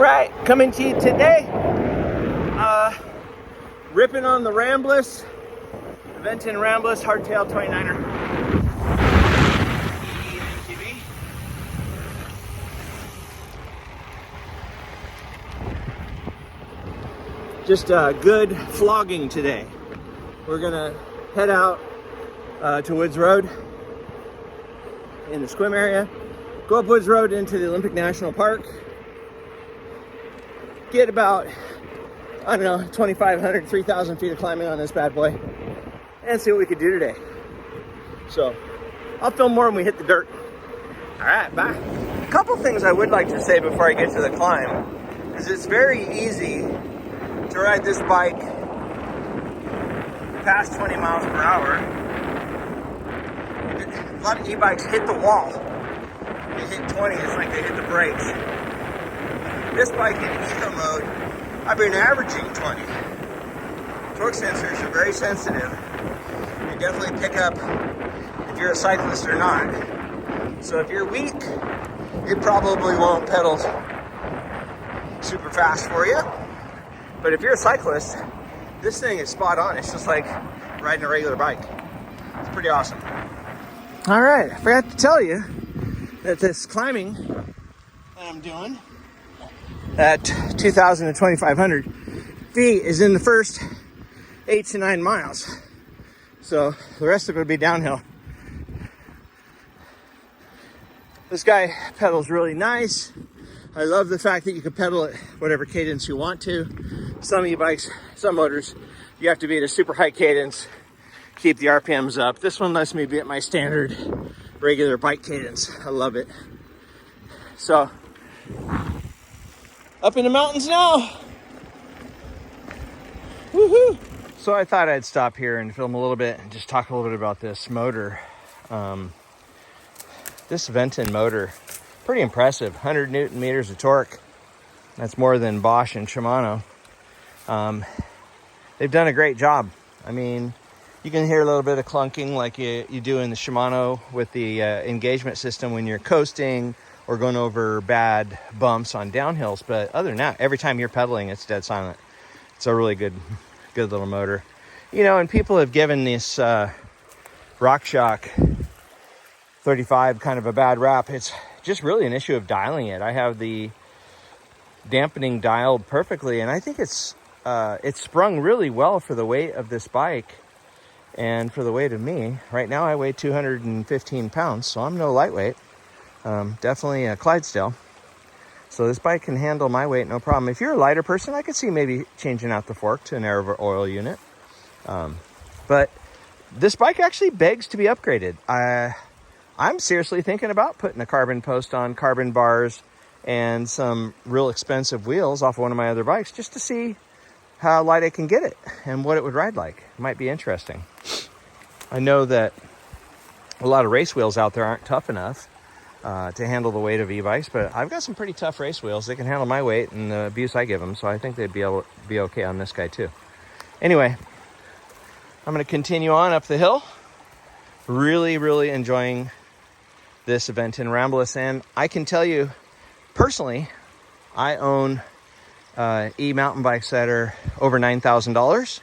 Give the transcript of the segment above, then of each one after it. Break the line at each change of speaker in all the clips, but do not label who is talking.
Right, coming to you today, ripping on the Ramblas, Aventon Ramblas hardtail 29er. emtb. Just a good flogging today. We're gonna head out to Woods Road in the Sequim area, go up Woods Road into the Olympic National Park, get about, I don't know, 2,500, 3,000 feet of climbing on this bad boy, and see what we could do today. So I'll film more when we hit the dirt. All right, bye. A couple things I would like to say before I get to the climb is it's very easy to ride this bike past 20 miles per hour. A lot of e-bikes hit the wall. They hit 20, it's like they hit the brakes. This bike in eco mode, I've been averaging 20. Torque sensors are very sensitive. You definitely pick up if you're a cyclist or not. So if you're weak, it probably won't pedal super fast for you. But if you're a cyclist, this thing is spot on. It's just like riding a regular bike. It's pretty awesome. All right, I forgot to tell you that this climbing that I'm doing at 2,000 to 2,500 feet is in the first 8 to 9 miles. So the rest of it will be downhill. This guy pedals really nice. I love the fact that you can pedal at whatever cadence you want to. Some e-bikes, some motors, you have to be at a super high cadence, keep the RPMs up. This one lets me be at my standard regular bike cadence. I love it. So, up in the mountains now. Woohoo! So I thought I'd stop here and film a little bit and just talk a little bit about this motor. This Aventon motor, pretty impressive. 100 Newton meters of torque. That's more than Bosch and Shimano. They've done a great job. I mean, you can hear a little bit of clunking like you do in the Shimano with the engagement system when you're coasting or going over bad bumps on downhills. But other than that, every time you're pedaling, it's dead silent. It's a really good little motor. You know, and people have given this RockShox 35 kind of a bad rap. It's just really an issue of dialing it. I have the dampening dialed perfectly, and I think it's sprung really well for the weight of this bike and for the weight of me. Right now I weigh 215 pounds, so I'm no lightweight. Definitely a Clydesdale. So this bike can handle my weight, no problem. If you're a lighter person, I could see maybe changing out the fork to an air oil unit. But this bike actually begs to be upgraded. I'm seriously thinking about putting a carbon post on, carbon bars, and some real expensive wheels off one of my other bikes just to see how light I can get it and what it would ride like. It might be interesting. I know that a lot of race wheels out there aren't tough enough to handle the weight of e-bikes, but I've got some pretty tough race wheels. They can handle my weight and the abuse I give them, so I think they'd be able to be okay on this guy too. Anyway, I'm going to continue on up the hill. Really enjoying this Aventon Ramblas, and I can tell you personally, I own e-mountain bikes that are over $9,000,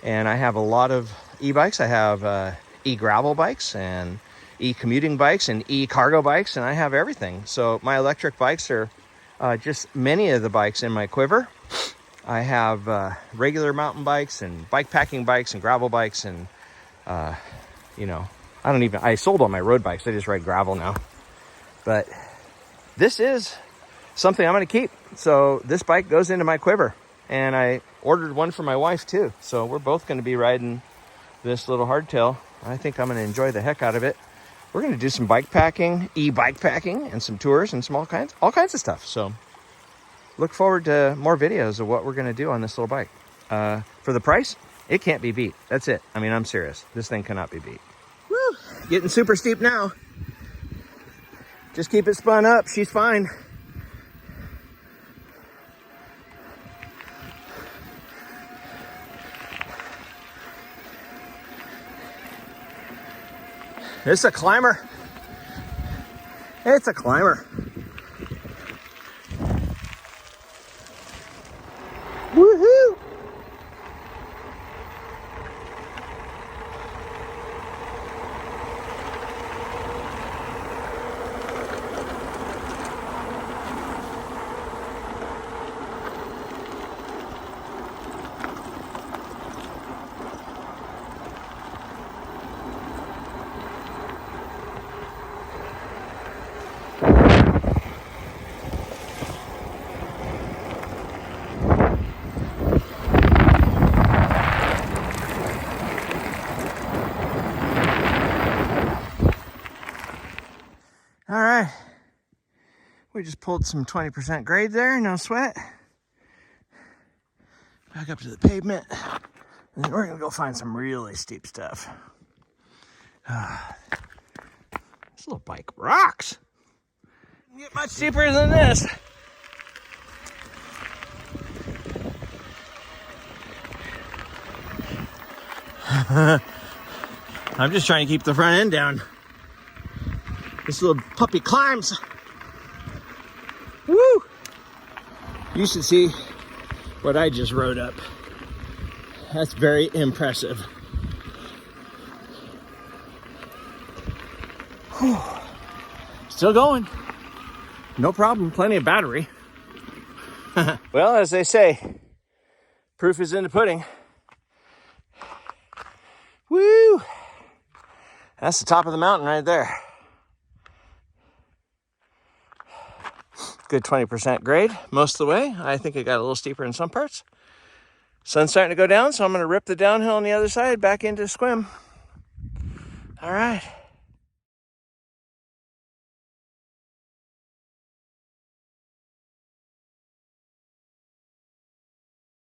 and I have a lot of e-bikes. I have e-gravel bikes and e-commuting bikes and e-cargo bikes, and I have everything. So my electric bikes are just many of the bikes in my quiver. I have regular mountain bikes and bike packing bikes and gravel bikes, and you know, I sold all my road bikes. I just ride gravel now. But this is something I'm going to keep. So this bike goes into my quiver, and I ordered one for my wife too. So we're both going to be riding this little hardtail. I think I'm going to enjoy the heck out of it. We're going to do some bike packing, e-bike packing, and some tours and some all kinds of stuff. So look forward to more videos of what we're going to do on this little bike. For the price, it can't be beat. That's it. I mean, I'm serious. This thing cannot be beat. Woo! Getting super steep now. Just keep it spun up. She's fine. It's a climber. It's a climber. Woohoo! All right, we just pulled some 20% grade there, no sweat. Back up to the pavement, and then we're gonna go find some really steep stuff. This little bike rocks. Doesn't get much steeper than this. I'm just trying to keep the front end down. This little puppy climbs. Woo! You should see what I just rode up. That's very impressive. Whew. Still going. No problem, plenty of battery. Well, as they say, proof is in the pudding. Woo! That's the top of the mountain right there. Good 20% grade most of the way. I think it got a little steeper in some parts. Sun's starting to go down, so I'm going to rip the downhill on the other side back into Sequim. All right.